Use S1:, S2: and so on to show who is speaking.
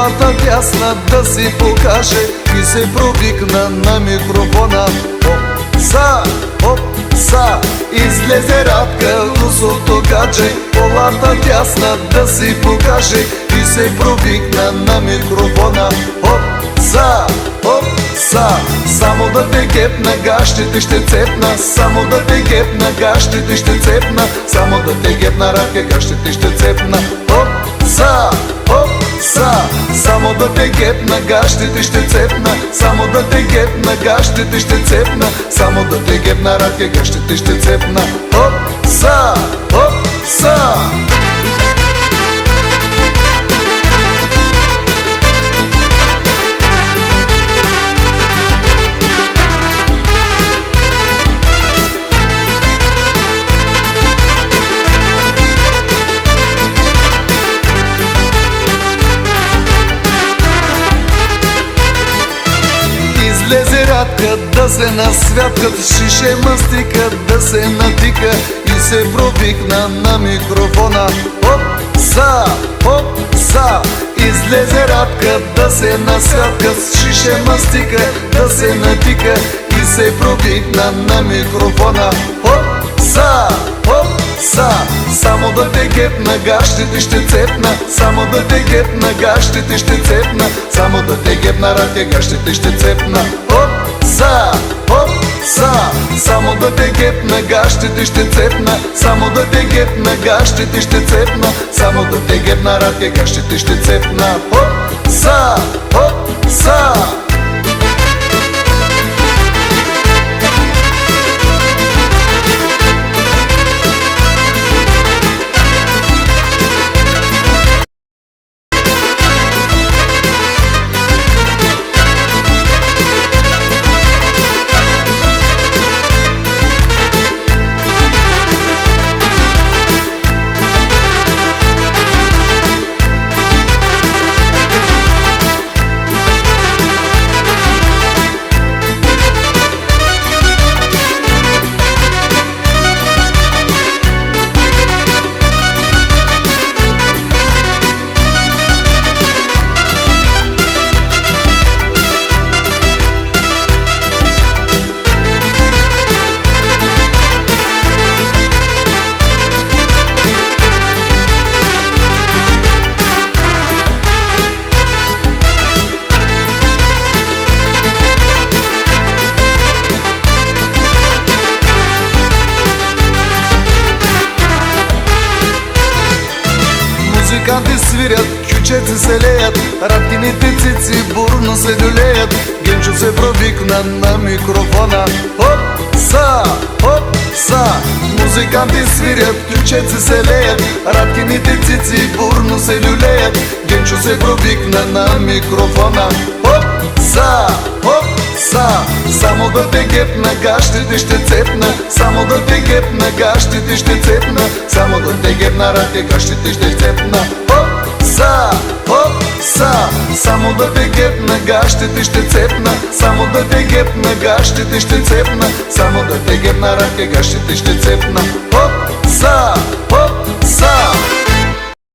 S1: полата дясна да си покаже и се провикна на микрофона. Оп, са, излезе Радка, русото гадже, полата дясна да си покаже и се провикна на микрофона. Оп, са, само да те гепна, гащите ще цепна, само да те гепна, гащите ще цепна, само да те гепна, Радка, гащите ще цепна. Са, само да те гепна, гащите ще цепна, само да те гепна, гащите ще цепна, само да те гепна, Радка, гащите ще цепна. Са. Излезе Радка да се насвяткат, шише мастика да се натика и се провикна на микрофона. Са, излезе Радка да се насвяткат, шише мастика да се натика и се провикна на микрофона. Са, само да те гепна, гащите ще цепна, само да те гепна, гащите ще цепна, само да те гепна, Радка, гащите ще цепна. Са, само да те гепна, гащите ще цепна, само да те гепна, гащите ще цепна, само да те гепна, Радка, гащите ще цепна. Са. Музиканти свирят, кючеци се леят, Радкините цици бурно се люлеят. Генчо се провикна на микрофона. Са, музиканти свирят, кючеци се леят, Радкините цици бурно се люлеят. Генчо се провикна на микрофона. Са, само да те гепна, гащите ще цепна, само да те гепна, гащите ще цепна, само да те гепна, Радка, гащите ще цепна. Са, само да те гепна, гащите ще цепна, само да те гепна, гащите ще цепна, само да те гепна, Радка, гащите ще цепна. Са.